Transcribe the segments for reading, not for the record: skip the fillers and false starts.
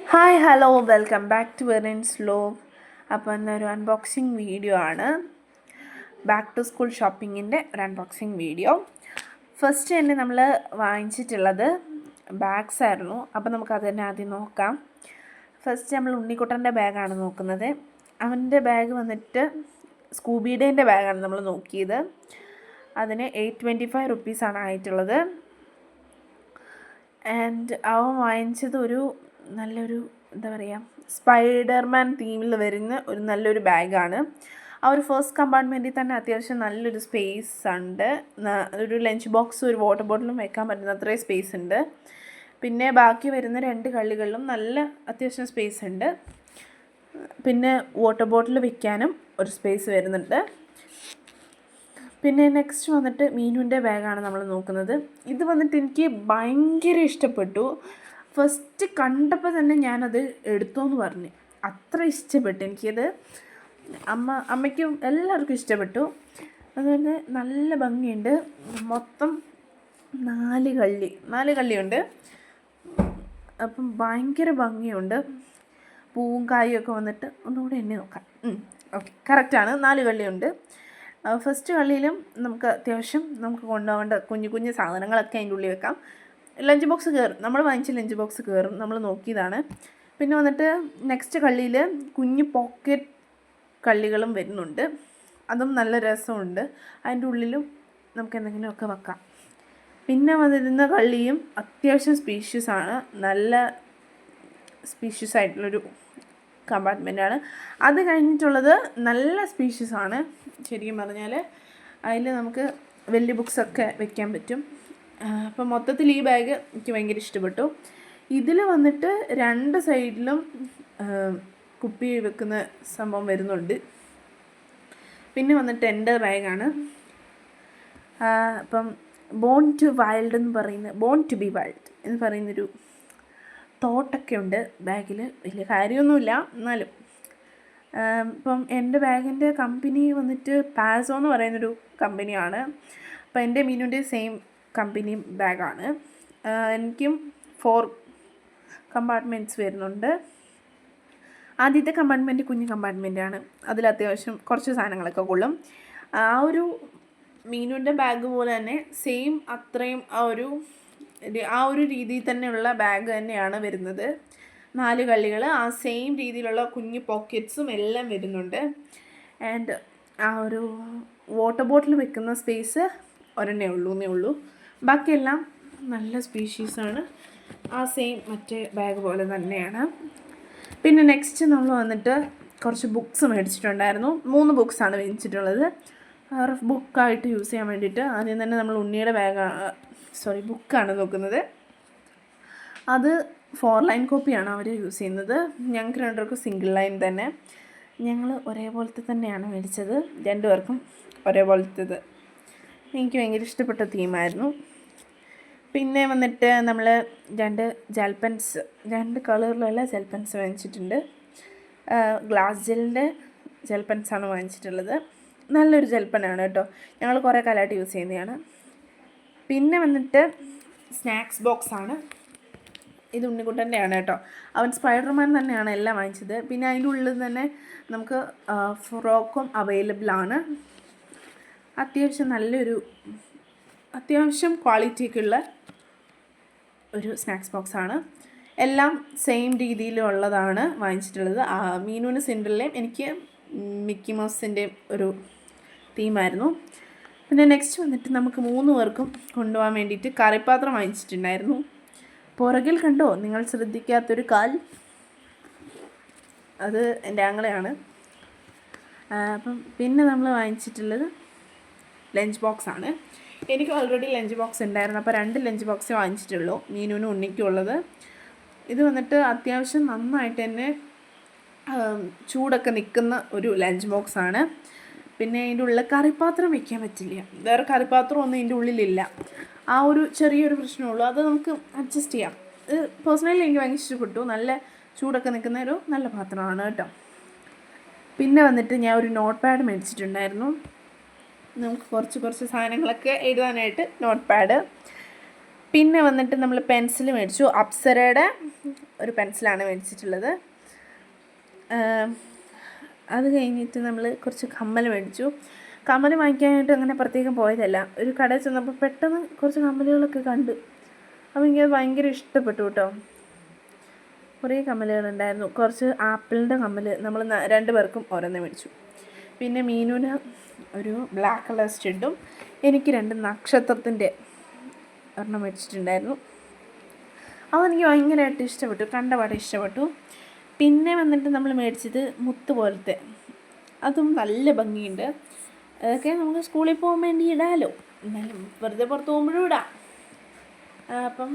Hi hello welcome back to വെറിൻസ് vlog. അപ്പോൾ ഇന്നൊരു അൺബോക്സിങ് വീഡിയോ ആണ്. ബാക്ക് ടു സ്കൂൾ ഷോപ്പിങ്ങിൻ്റെ ഒരു അൺബോക്സിങ് വീഡിയോ. ഫസ്റ്റ് തന്നെ നമ്മൾ വാങ്ങിച്ചിട്ടുള്ളത് ബാഗ്സ് ആയിരുന്നു. അപ്പോൾ നമുക്കത് തന്നെ ആദ്യം നോക്കാം. ഫസ്റ്റ് നമ്മൾ ഉണ്ണിക്കുട്ടൻ്റെ ബാഗാണ് നോക്കുന്നത്. അവൻ്റെ ബാഗ് വന്നിട്ട് സ്കൂബിഡേൻ്റെ ബാഗാണ് നമ്മൾ നോക്കിയത്. അതിന് 825 റുപ്പീസാണ് ആയിട്ടുള്ളത്. ആൻഡ് അവൻ വാങ്ങിച്ചത് നല്ലൊരു എന്താ പറയുക, സ്പൈഡർമാൻ തീമിൽ വരുന്ന ഒരു നല്ലൊരു ബാഗാണ്. ആ ഒരു ഫസ്റ്റ് കമ്പാർട്ട്മെൻറ്റിൽ തന്നെ അത്യാവശ്യം നല്ലൊരു സ്പേസ് ഉണ്ട്. ഒരു ലഞ്ച് ബോക്സും ഒരു വാട്ടർ ബോട്ടിലും വെക്കാൻ പറ്റുന്ന അത്രയും സ്പേസ് ഉണ്ട്. പിന്നെ ബാക്കി വരുന്ന 2 കള്ളികളിലും നല്ല അത്യാവശ്യം സ്പേസ് ഉണ്ട്. പിന്നെ വാട്ടർ ബോട്ടിൽ വെക്കാനും ഒരു സ്പേസ് വരുന്നുണ്ട്. പിന്നെ നെക്സ്റ്റ് വന്നിട്ട് മീനുവിൻ്റെ ബാഗാണ് നമ്മൾ നോക്കുന്നത്. ഇത് വന്നിട്ട് എനിക്ക് ഭയങ്കര ഇഷ്ടപ്പെട്ടു. ഫസ്റ്റ് കണ്ടപ്പോൾ തന്നെ ഞാനത് എടുത്തോന്ന് പറഞ്ഞു. അത്ര ഇഷ്ടപ്പെട്ടു എനിക്കത്. അമ്മയ്ക്കും എല്ലാവർക്കും ഇഷ്ടപ്പെട്ടു. അതുകൊണ്ട് നല്ല ഭംഗിയുണ്ട്. മൊത്തം 4 കള്ളിയുണ്ട്. അപ്പം ഭയങ്കര ഭംഗിയുണ്ട്. പൂവും കായും ഒക്കെ വന്നിട്ട് ഒന്നുകൂടി എണ്ണി നോക്കാം. ഓക്കെ, കറക്റ്റാണ്. 4 കള്ളിയുണ്ട്. ഫസ്റ്റ് കള്ളിയിലും നമുക്ക് അത്യാവശ്യം നമുക്ക് കൊണ്ടുപോകേണ്ട കുഞ്ഞു കുഞ്ഞു സാധനങ്ങളൊക്കെ അതിൻ്റെ ഉള്ളിൽ വെക്കാം. ലഞ്ച് ബോക്സ് കയറും. നമ്മൾ വാങ്ങിച്ച ലഞ്ച് ബോക്സ് കയറും. നമ്മൾ നോക്കിയതാണ്. പിന്നെ വന്നിട്ട് നെക്സ്റ്റ് കള്ളിയിൽ കുഞ്ഞു പോക്കറ്റ് കള്ളികളും വരുന്നുണ്ട്. അതും നല്ല രസമുണ്ട്. അതിൻ്റെ ഉള്ളിലും നമുക്ക് എന്തെങ്കിലുമൊക്കെ വെക്കാം. പിന്നെ വന്നിരുന്ന കള്ളിയും അത്യാവശ്യം സ്പീഷ്യസാണ്. നല്ല സ്പീഷ്യസ് ആയിട്ടുള്ളൊരു കമ്പാർട്ട്മെൻറ്റാണ്. അത് കഴിഞ്ഞിട്ടുള്ളത് നല്ല സ്പീഷ്യസാണ്. ശരിക്കും പറഞ്ഞാൽ അതിൽ നമുക്ക് വലിയ ബുക്സൊക്കെ വെക്കാൻ പറ്റും. അപ്പോൾ മൊത്തത്തിൽ ഈ ബാഗ് എനിക്ക് ഭയങ്കര ഇഷ്ടപ്പെട്ടു. ഇതിൽ വന്നിട്ട് 2 സൈഡിലും കുപ്പി വെക്കുന്ന സംഭവം വരുന്നുണ്ട്. പിന്നെ വന്നിട്ട് എൻ്റെ ബാഗാണ്. അപ്പം ബോൺ ടു ബി വൈൽഡ് എന്ന് പറയുന്നൊരു തോട്ടൊക്കെ ഉണ്ട് ബാഗിൽ. വലിയ കാര്യമൊന്നുമില്ല എന്നാലും. ഇപ്പം എൻ്റെ ബാഗിൻ്റെ കമ്പനി വന്നിട്ട് പാസോ എന്ന് പറയുന്നൊരു കമ്പനിയാണ്. അപ്പം എൻ്റെ മീനുവിൻ്റെ സെയിം കമ്പനി ബാഗാണ്. എനിക്കും 4 കമ്പാർട്ട്മെൻറ്റ്സ് വരുന്നുണ്ട്. ആദ്യത്തെ കമ്പാർട്ട്മെൻറ്റ് കുഞ്ഞു കമ്പാർട്ട്മെൻറ്റാണ്. അതിൽ അത്യാവശ്യം കുറച്ച് സാധനങ്ങളൊക്കെ കൊള്ളും. ആ ഒരു മീനുവിൻ്റെ ബാഗ് പോലെ തന്നെ സെയിം അത്രയും ആ ഒരു രീതിയിൽ തന്നെയുള്ള ബാഗ് തന്നെയാണ് വരുന്നത്. 4 കള്ളികൾ, ആ സെയിം രീതിയിലുള്ള കുഞ്ഞു പോക്കറ്റ്സും എല്ലാം വരുന്നുണ്ട്. ആൻഡ് ആ ഒരു വാട്ടർ ബോട്ടിൽ വെക്കുന്ന സ്പേസ് ഒരെണ്ണേ ഉള്ളൂ. ബാക്കിയെല്ലാം നല്ല സ്പീഷീസാണ്. ആ സെയിം മറ്റേ ബാഗ് പോലെ തന്നെയാണ്. പിന്നെ നെക്സ്റ്റ് നമ്മൾ വന്നിട്ട് കുറച്ച് ബുക്സ് മേടിച്ചിട്ടുണ്ടായിരുന്നു. 3 ബുക്സാണ് മേടിച്ചിട്ടുള്ളത്. റഫ് ബുക്കായിട്ട് യൂസ് ചെയ്യാൻ വേണ്ടിയിട്ട്. ആദ്യം തന്നെ നമ്മൾ ഉണ്ണിയുടെ ബുക്കാണ് നോക്കുന്നത്. അത് 4 ലൈൻ കോപ്പിയാണ് അവർ യൂസ് ചെയ്യുന്നത്. ഞങ്ങൾക്ക് 2 പേർക്കും സിംഗിൾ ലൈൻ തന്നെ. ഞങ്ങൾ ഒരേപോലത്തെ തന്നെയാണ് മേടിച്ചത്. 2 പേർക്കും ഒരേപോലത്തേത്. എനിക്ക് ഭയങ്കര ഇഷ്ടപ്പെട്ട തീമായിരുന്നു. പിന്നെ വന്നിട്ട് നമ്മൾ 2 ജെൽ പെൻസ്, 2 കളറിലുള്ള ജെൽ പെൻസ് വാങ്ങിച്ചിട്ടുണ്ട്. ഗ്ലാസ് ജെല്ലിൻ്റെ ജെൽ പെൻസാണ് വാങ്ങിച്ചിട്ടുള്ളത്. നല്ലൊരു ജെൽ പെന്നാണ് കേട്ടോ. ഞങ്ങൾ കുറേ കാലമായിട്ട് യൂസ് ചെയ്യുന്നതാണ്. പിന്നെ വന്നിട്ട് സ്നാക്സ് ബോക്സാണ്. ഇത് ഉണ്ണിക്കുട്ടൻ്റെയാണ് കേട്ടോ. അവൻ സ്പൈഡർമാൻ തന്നെയാണ് എല്ലാം വാങ്ങിച്ചത്. പിന്നെ അതിൻ്റെ ഉള്ളിൽ തന്നെ നമുക്ക് ഫ്രോക്കും അവൈലബിളാണ്. അത്യാവശ്യം ക്വാളിറ്റിയൊക്കെയുള്ള ഒരു സ്നാക്സ് ബോക്സാണ്. എല്ലാം സെയിം രീതിയിലുള്ളതാണ് വാങ്ങിച്ചിട്ടുള്ളത്. മീനുവിന് സിൻഡ്രല്ലയും എനിക്ക് മിക്കി മൗസിൻ്റെയും ഒരു തീമായിരുന്നു. പിന്നെ നെക്സ്റ്റ് വന്നിട്ട് നമുക്ക് 3 പേർക്കും കൊണ്ടുപോകാൻ വേണ്ടിയിട്ട് കറിപ്പാത്രം വാങ്ങിച്ചിട്ടുണ്ടായിരുന്നു. പുറകിൽ കണ്ടോ നിങ്ങൾ ശ്രദ്ധിക്കാത്തൊരു കാൽ? അത് എൻ്റെ ആങ്ങളെയാണ്. അപ്പം പിന്നെ നമ്മൾ വാങ്ങിച്ചിട്ടുള്ളത് ലഞ്ച് ബോക്സാണ്. എനിക്ക് ഓൾറെഡി ലഞ്ച് ബോക്സ് ഉണ്ടായിരുന്നു. അപ്പോൾ 2 ലഞ്ച് ബോക്സ് വാങ്ങിച്ചിട്ടുള്ളൂ, മീനുവിനും ഉണ്ണിക്കും ഉള്ളത്. ഇത് വന്നിട്ട് അത്യാവശ്യം നന്നായിട്ട് തന്നെ ചൂടൊക്കെ നിൽക്കുന്ന ഒരു ലഞ്ച് ബോക്സാണ്. പിന്നെ അതിൻ്റെ ഉള്ളിൽ കറിപ്പാത്രം വയ്ക്കാൻ പറ്റില്ല. വേറെ കറിപ്പാത്രമൊന്നും ഇതിൻ്റെ ഉള്ളിലില്ല. ആ ഒരു ചെറിയൊരു പ്രശ്നമുള്ളൂ. അത് നമുക്ക് അഡ്ജസ്റ്റ് ചെയ്യാം. ഇത് പേഴ്സണലി എനിക്ക് ഭയങ്കര ഇഷ്ടപ്പെട്ടു. നല്ല ചൂടൊക്കെ നിൽക്കുന്ന ഒരു നല്ല പാത്രമാണ് കേട്ടോ. പിന്നെ വന്നിട്ട് ഞാൻ ഒരു നോട്ട് പാഡ് മേടിച്ചിട്ടുണ്ടായിരുന്നു. നമുക്ക് കുറച്ച് സാധനങ്ങളൊക്കെ എഴുതാനായിട്ട് നോട്ട് പാഡ്. പിന്നെ വന്നിട്ട് നമ്മൾ പെൻസിൽ മേടിച്ചു. അപ്സരയുടെ ഒരു പെൻസിലാണ് മേടിച്ചിട്ടുള്ളത്. അത് കഴിഞ്ഞിട്ട് നമ്മൾ കുറച്ച് കമ്മൽ മേടിച്ചു. കമ്മൽ വാങ്ങിക്കാനായിട്ട് അങ്ങനെ പ്രത്യേകം പോയതല്ല. ഒരു കടയിൽ ചെന്നപ്പോൾ പെട്ടെന്ന് കുറച്ച് കമ്മലുകളൊക്കെ കണ്ടു. അപ്പോൾ എനിക്കത് ഭയങ്കര ഇഷ്ടപ്പെട്ടു കേട്ടോ. കുറേ കമ്മലുകളുണ്ടായിരുന്നു. കുറച്ച് ആപ്പിളിൻ്റെ കമ്മൽ നമ്മൾ 2 പേർക്കും ഓരോന്ന് മേടിച്ചു. പിന്നെ മീനുവിന് ഒരു ബ്ലാക്ക് കളർ സ്റ്റഡും എനിക്ക് 2 നക്ഷത്രത്തിൻ്റെ ഒരെണ്ണം മേടിച്ചിട്ടുണ്ടായിരുന്നു. അതെനിക്ക് ഭയങ്കരമായിട്ട് ഇഷ്ടപ്പെട്ടു, കണ്ടപാടെ ഇഷ്ടപ്പെട്ടു. പിന്നെ വന്നിട്ട് നമ്മൾ മേടിച്ചത് മുത്ത് പോലത്തെ, അതും നല്ല ഭംഗിയുണ്ട്. അതൊക്കെ നമുക്ക് സ്കൂളിൽ പോകാൻ വേണ്ടി ഇടാമല്ലോ, എന്നാലും വെറുതെ പുറത്ത് പോകുമ്പോഴും ഇടാം. അപ്പം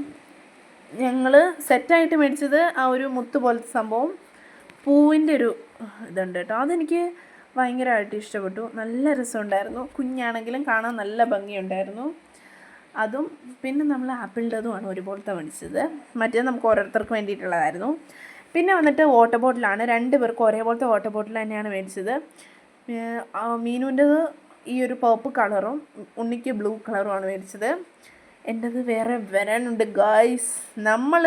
ഞങ്ങൾ സെറ്റായിട്ട് മേടിച്ചത് ആ ഒരു മുത്ത് പോലത്തെ സംഭവം, പൂവിൻ്റെ ഒരു ഇതുണ്ട് കേട്ടോ. അതെനിക്ക് ഭയങ്കരമായിട്ട് ഇഷ്ടപ്പെട്ടു, നല്ല രസമുണ്ടായിരുന്നു. കുഞ്ഞാണെങ്കിലും കാണാൻ നല്ല ഭംഗിയുണ്ടായിരുന്നു അതും. പിന്നെ നമ്മൾ ആപ്പിളിൻ്റെതുമാണ് ഒരുപോലത്തെ മേടിച്ചത്, മറ്റേ നമുക്ക് ഓരോരുത്തർക്ക് വേണ്ടിയിട്ടുള്ളതായിരുന്നു. പിന്നെ വന്നിട്ട് വാട്ടർ ബോട്ടിലാണ്, 2 പേർക്ക് ഒരേപോലത്തെ വാട്ടർ ബോട്ടിൽ തന്നെയാണ് മേടിച്ചത്. മീനുവിൻ്റെത് ഈ ഒരു പർപ്പിൾ കളറും ഉണ്ണിക്ക് ബ്ലൂ കളറുമാണ് മേടിച്ചത്. എൻ്റെത് വേറെ വരാനുണ്ട് ഗായ്സ്. നമ്മൾ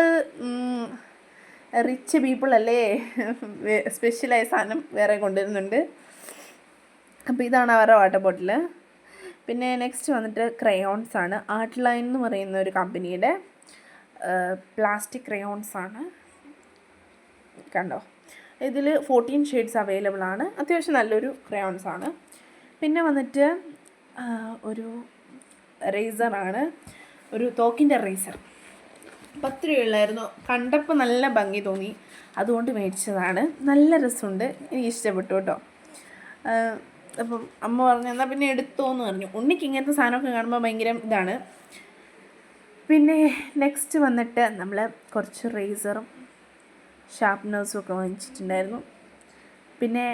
റിച്ച് പീപ്പിൾ അല്ലേ, സ്പെഷ്യലായ സാധനം വേറെ കൊണ്ടുവരുന്നുണ്ട്. അപ്പോൾ ഇതാണ് അവരുടെ വാട്ടർ ബോട്ടിൽ. പിന്നെ നെക്സ്റ്റ് വന്നിട്ട് ക്രയോൺസ് ആണ്. ആർട്ട് ലൈൻ എന്ന് പറയുന്ന ഒരു കമ്പനിയുടെ പ്ലാസ്റ്റിക് ക്രയോൺസ് ആണ്. കണ്ടോ, ഇതിൽ 14 ഷെയ്ഡ്സ് അവൈലബിൾ ആണ്. അത്യാവശ്യം നല്ലൊരു ക്രയോൺസ് ആണ്. പിന്നെ വന്നിട്ട് ഒരു റേസറാണ്, ഒരു തോക്കിൻ്റെ റേസർ. 10 രൂപയുള്ളായിരുന്നു. കണ്ടപ്പോൾ നല്ല ഭംഗി തോന്നി, അതുകൊണ്ട് മേടിച്ചതാണ്. നല്ല രസമുണ്ട്, എനിക്ക് ഇഷ്ടപ്പെട്ടു കേട്ടോ. അപ്പം അമ്മ പറഞ്ഞു എന്നാൽ പിന്നെ എടുത്തോന്ന് പറഞ്ഞു. ഉണ്ണിക്ക് ഇങ്ങനത്തെ സാധനമൊക്കെ കാണുമ്പോൾ ഭയങ്കര ഇതാണ്. പിന്നെ നെക്സ്റ്റ് വന്നിട്ട് നമ്മൾ കുറച്ച് റേസറും ഷാർപ്നേഴ്സും ഒക്കെ വാങ്ങിച്ചിട്ടുണ്ടായിരുന്നു. പിന്നെ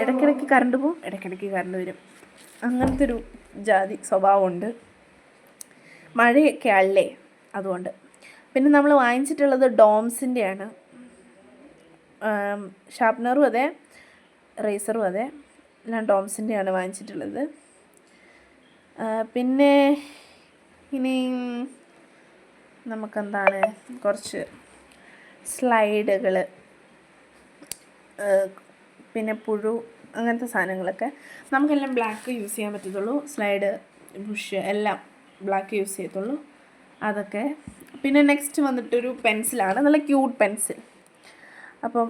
ഇടയ്ക്കിടയ്ക്ക് കറണ്ട് പോവും, ഇടയ്ക്കിടയ്ക്ക് കറണ്ട് വരും, അങ്ങനത്തെ ഒരു ജാതി സ്വഭാവമുണ്ട്. മഴയൊക്കെ അല്ലേ, അതുകൊണ്ട്. പിന്നെ നമ്മൾ വാങ്ങിച്ചിട്ടുള്ളത് ഡോംസിൻ്റെയാണ്, ഷാർപ്നറും അതെ റേസറും അതെ, എല്ലാം ഡോംസിൻ്റെയാണ് വാങ്ങിച്ചിട്ടുള്ളത്. പിന്നെ ഇനി നമുക്കെന്താണ്, കുറച്ച് സ്ലൈഡുകൾ, പിന്നെ പുഴു, അങ്ങനത്തെ സാധനങ്ങളൊക്കെ. നമുക്കെല്ലാം ബ്ലാക്ക് യൂസ് ചെയ്യാൻ പറ്റത്തുള്ളൂ, സ്ലൈഡ്, ബുഷ് എല്ലാം ബ്ലാക്ക് യൂസ് ചെയ്യത്തുള്ളൂ, അതൊക്കെ. പിന്നെ നെക്സ്റ്റ് വന്നിട്ടൊരു പെൻസിലാണ്, നല്ല ക്യൂട്ട് പെൻസിൽ. അപ്പം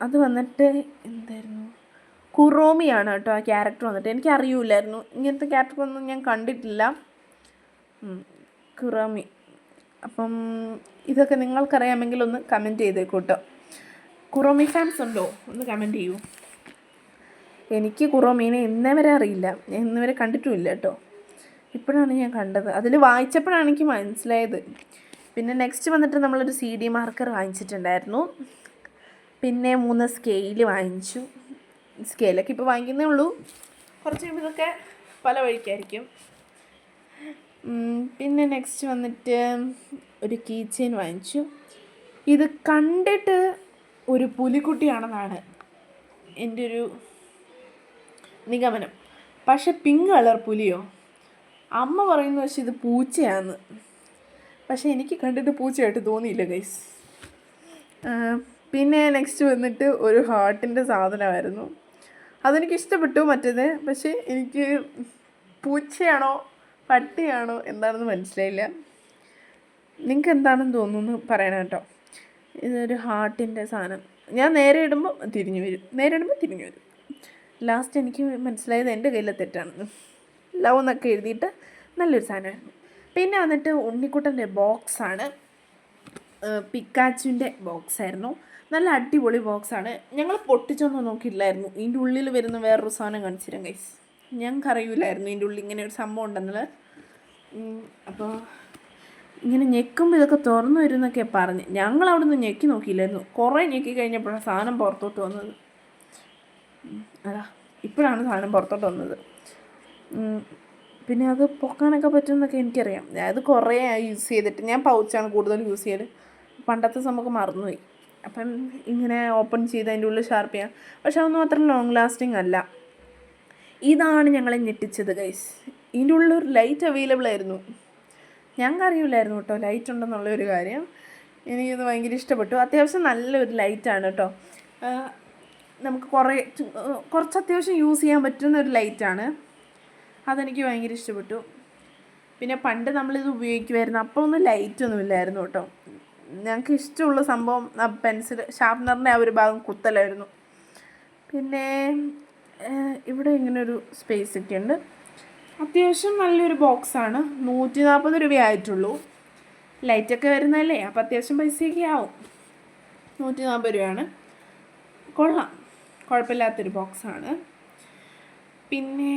അത് വന്നിട്ട് എന്തായിരുന്നു, കുറോമിയാണ് കേട്ടോ ആ ക്യാരക്ടർ വന്നിട്ട്. എനിക്ക് അറിയില്ലായിരുന്നു, ഇങ്ങനത്തെ ക്യാരക്ടറൊന്നും ഞാൻ കണ്ടിട്ടില്ല, കുറോമി. അപ്പം ഇതൊക്കെ നിങ്ങൾക്കറിയാമെങ്കിൽ ഒന്ന് കമൻറ്റ് ചെയ്തേക്കൂട്ടോ. കുറോമി ഫാൻസ് ഉണ്ടോ, ഒന്ന് കമൻറ്റ് ചെയ്യൂ. എനിക്ക് കുറോമീനെ ഇന്നേ വരെ അറിയില്ല, ഞാൻ ഇന്ന് വരെ കണ്ടിട്ടുമില്ല കേട്ടോ. ഇപ്പോഴാണ് ഞാൻ കണ്ടത്, അതിൽ വായിച്ചപ്പോഴാണ് എനിക്ക് മനസ്സിലായത്. പിന്നെ നെക്സ്റ്റ് വന്നിട്ട് നമ്മളൊരു CD മാർക്കർ വാങ്ങിച്ചിട്ടുണ്ടായിരുന്നു. പിന്നെ 3 സ്കെയിൽ വാങ്ങിച്ചു. സ്കെയിലൊക്കെ ഇപ്പോൾ വാങ്ങിക്കുന്നേ ഉള്ളൂ, കുറച്ച് കഴിയുമ്പോൾ ഇതൊക്കെ പല വഴിക്കായിരിക്കും. പിന്നെ നെക്സ്റ്റ് വന്നിട്ട് ഒരു കീ ചെയിൻ വാങ്ങിച്ചു. ഇത് കണ്ടിട്ട് ഒരു പുലിക്കുട്ടിയാണെന്നാണ് എൻ്റെ ഒരു നിഗമനം, പക്ഷെ പിങ്ക് കളർ പുലിയോ, അമ്മ പറയുന്നു പക്ഷെ ഇത് പൂച്ചയാണെന്ന്. പക്ഷെ എനിക്ക് കണ്ടിട്ട് പൂച്ചയായിട്ട് തോന്നിയില്ല ഗൈസ്. പിന്നെ നെക്സ്റ്റ് വന്നിട്ട് ഒരു ഹാർട്ടിൻ്റെ സാധനമായിരുന്നു, അതെനിക്ക് ഇഷ്ടപ്പെട്ടു മറ്റേത്. പക്ഷേ എനിക്ക് പൂച്ചയാണോ പട്ടിയാണോ എന്താണെന്ന് മനസ്സിലായില്ല. നിങ്ങൾക്ക് എന്താണെന്ന് തോന്നുന്നു പറയണം കേട്ടോ. ഇതൊരു ഹാർട്ടിൻ്റെ സാധനം, ഞാൻ നേരെ ഇടുമ്പോൾ തിരിഞ്ഞു വരും, നേരെ ഇടുമ്പോൾ തിരിഞ്ഞു വരും. ലാസ്റ്റ് എനിക്ക് മനസ്സിലായത് എൻ്റെ കയ്യിലെ തെറ്റാണെന്ന്. ലവ് എന്നൊക്കെ എഴുതിയിട്ട് നല്ലൊരു സാധനമായിരുന്നു. പിന്നെ വന്നിട്ട് ഉണ്ണിക്കുട്ടൻ്റെ ബോക്സാണ്, പിക്കാച്ചുവിൻ്റെ ബോക്സായിരുന്നു. നല്ല അടിപൊളി ബോക്സാണ്. ഞങ്ങൾ പൊട്ടിച്ചൊന്നും നോക്കിയില്ലായിരുന്നു. ഇതിൻ്റെ ഉള്ളിൽ വരുന്ന വേറൊരു സാധനം കാണിച്ചിരാം ഗൈസ്. ഞങ്ങൾക്ക് അറിയില്ലായിരുന്നു ഇതിൻ്റെ ഉള്ളിൽ ഇങ്ങനെ ഒരു സംഭവം ഉണ്ടെന്നുള്ളത്. അപ്പോൾ ഇങ്ങനെ ഞെക്കുമ്പോൾ ഇതൊക്കെ തുറന്നു വരുമെന്നൊക്കെ പറഞ്ഞ് ഞങ്ങൾ അവിടെ നിന്ന് ഞെക്കി നോക്കിയില്ലായിരുന്നു. കുറേ ഞെക്കി കഴിഞ്ഞപ്പോഴാണ് സാധനം പുറത്തോട്ട് വന്നത്. അതാ ഇപ്പോഴാണ് സാധനം പുറത്തോട്ട് വന്നത്. പിന്നെ അത് പൊക്കാനൊക്കെ പറ്റുമെന്നൊക്കെ എനിക്കറിയാം. അത് കുറേ യൂസ് ചെയ്തിട്ട്, ഞാൻ പൗച്ചാണ് കൂടുതൽ യൂസ് ചെയ്യൽ, പണ്ടത്തെ സംഭവം മറന്നുപോയി. അപ്പം ഇങ്ങനെ ഓപ്പൺ ചെയ്ത് അതിൻ്റെ ഉള്ളിൽ ഷാർപ്പ് ചെയ്യാം, പക്ഷെ അതൊന്നും അത്ര ലോങ് ലാസ്റ്റിംഗ് അല്ല. ഇതാണ് ഞങ്ങളെ ഞെട്ടിച്ചത് ഗൈസ്. ഇതിൻ്റെ ഉള്ളിൽ ഒരു ലൈറ്റ് അവൈലബിൾ ആയിരുന്നു. ഞങ്ങൾക്കറിയില്ലായിരുന്നു കേട്ടോ ലൈറ്റ് ഉണ്ടെന്നുള്ളൊരു കാര്യം. എനിക്കത് ഭയങ്കര ഇഷ്ടപ്പെട്ടു. അത്യാവശ്യം നല്ലൊരു ലൈറ്റാണ് കേട്ടോ. നമുക്ക് കുറച്ച് അത്യാവശ്യം യൂസ് ചെയ്യാൻ പറ്റുന്ന ഒരു ലൈറ്റാണ്. അതെനിക്ക് ഭയങ്കര ഇഷ്ടപ്പെട്ടു. പിന്നെ പണ്ട് നമ്മളിത് ഉപയോഗിക്കുമായിരുന്നു, അപ്പോൾ ഒന്നും ലൈറ്റൊന്നും ഇല്ലായിരുന്നു കേട്ടോ. ഞങ്ങൾക്ക് ഇഷ്ടമുള്ള സംഭവം ആ പെൻസിൽ ഷാർപ്നറിൻ്റെ ആ ഒരു ഭാഗം കുത്തലായിരുന്നു. പിന്നെ ഇവിടെ ഇങ്ങനൊരു സ്പേസ് ഒക്കെ ഉണ്ട്. അത്യാവശ്യം നല്ലൊരു ബോക്സാണ്. 140 രൂപയായിട്ടുള്ളൂ. ലൈറ്റൊക്കെ വരുന്നതല്ലേ, അപ്പോൾ അത്യാവശ്യം പൈസയൊക്കെ ആവും. 140 രൂപയാണ്. കൊള്ളാം, കുഴപ്പമില്ലാത്തൊരു ബോക്സാണ്. പിന്നെ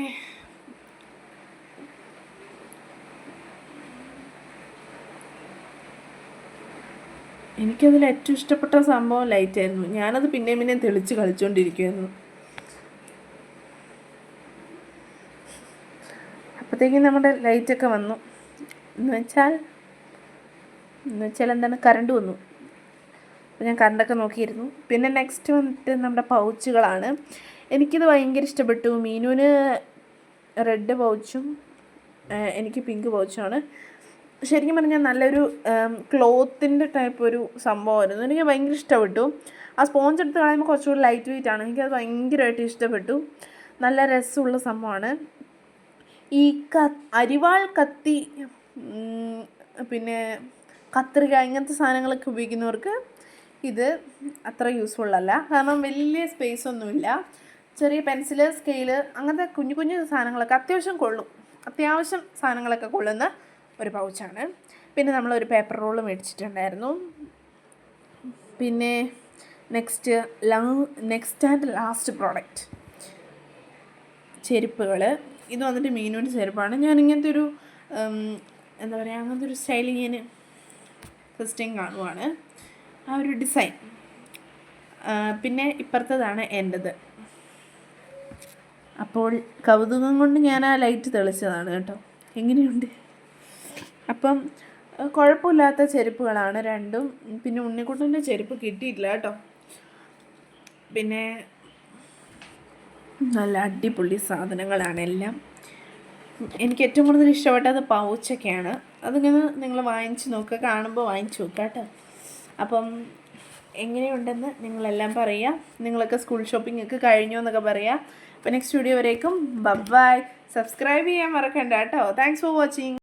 എനിക്കതിൽ ഏറ്റവും ഇഷ്ടപ്പെട്ട സംഭവം ലൈറ്റായിരുന്നു. ഞാനത് പിന്നെയും തെളിച്ച് കളിച്ചുകൊണ്ടിരിക്കുമായിരുന്നു. അപ്പോഴത്തേക്കും നമ്മുടെ ലൈറ്റൊക്കെ വന്നു. എന്ന് വെച്ചാൽ എന്താണ്, കറണ്ട് വന്നു. അപ്പോൾ ഞാൻ കറണ്ടൊക്കെ നോക്കിയിരുന്നു. പിന്നെ നെക്സ്റ്റ് വന്നിട്ട് നമ്മുടെ പൗച്ചുകളാണ്. എനിക്കിത് ഭയങ്കര ഇഷ്ടപ്പെട്ടു. മീനുവിന് റെഡ് പൗച്ചും എനിക്ക് പിങ്ക് പൗച്ചുമാണ്. ശരിക്കും പറഞ്ഞാൽ നല്ലൊരു ക്ലോത്തിൻ്റെ ടൈപ്പ് ഒരു സംഭവമായിരുന്നു. എനിക്ക് ഭയങ്കര ഇഷ്ടപ്പെട്ടു. ആ സ്പോഞ്ച് എടുത്ത് കളയുമ്പോൾ കുറച്ചുകൂടി ലൈറ്റ് വെയിറ്റ് ആണ്. എനിക്കത് ഭയങ്കരമായിട്ട് ഇഷ്ടപ്പെട്ടു. നല്ല രസമുള്ള സംഭവമാണ്. ഈ അരിവാൾ കത്തി, പിന്നെ കത്രിക, ഇങ്ങനത്തെ സാധനങ്ങളൊക്കെ ഉപയോഗിക്കുന്നവർക്ക് ഇത് അത്ര യൂസ്ഫുൾ അല്ല. കാരണം വലിയ സ്പേസ് ഒന്നുമില്ല. ചെറിയ പെൻസില്, സ്കെയില്, അങ്ങനത്തെ കുഞ്ഞു കുഞ്ഞു സാധനങ്ങളൊക്കെ അത്യാവശ്യം സാധനങ്ങളൊക്കെ കൊള്ളുന്ന ഒരു പൗച്ചാണ്. പിന്നെ നമ്മളൊരു പേപ്പർ റോള് മേടിച്ചിട്ടുണ്ടായിരുന്നു. പിന്നെ നെക്സ്റ്റ് ആൻഡ് ലാസ്റ്റ് പ്രോഡക്റ്റ്, ചെരുപ്പുകൾ. ഇത് വന്നിട്ട് മീനുവിൻ്റെ ചെരുപ്പാണ്. ഞാൻ ഇങ്ങനത്തെ ഒരു എന്താ പറയുക, അങ്ങനത്തെ ഒരു സ്റ്റൈൽ ഞാൻ ഫസ്റ്റ് ടൈം കാണുവാണ്, ആ ഒരു ഡിസൈൻ. പിന്നെ ഇപ്പുറത്തതാണ് എൻ്റെത്. അപ്പോൾ കൗതുകം കൊണ്ട് ഞാൻ ആ ലൈറ്റ് തെളിച്ചതാണ് കേട്ടോ. എങ്ങനെയുണ്ട്? അപ്പം കുഴപ്പമില്ലാത്ത ചെരുപ്പുകളാണ് രണ്ടും. പിന്നെ ഉണ്ണിക്കുട്ടൻ്റെ ചെരുപ്പ് കിട്ടിയിട്ടില്ല കേട്ടോ. പിന്നെ നല്ല അടിപൊളി സാധനങ്ങളാണ് എല്ലാം. എനിക്ക് ഏറ്റവും കൂടുതൽ ഇഷ്ടപ്പെട്ടത് പൗച്ചൊക്കെയാണ്. അതിങ്ങനെ നിങ്ങൾ വാങ്ങിച്ച് നോക്കുക, കാണുമ്പോൾ വാങ്ങിച്ച് നോക്കുക കേട്ടോ. അപ്പം എങ്ങനെയുണ്ടെന്ന് നിങ്ങളെല്ലാം പറയുക. നിങ്ങളൊക്കെ സ്കൂൾ ഷോപ്പിംഗ് ഒക്കെ കഴിഞ്ഞോ എന്നൊക്കെ പറയുക. അപ്പോൾ നെക്സ്റ്റ് വീഡിയോ വരേക്കും ബൈ. സബ്സ്ക്രൈബ് ചെയ്യാൻ മറക്കണ്ട കേട്ടോ. Thanks for watching.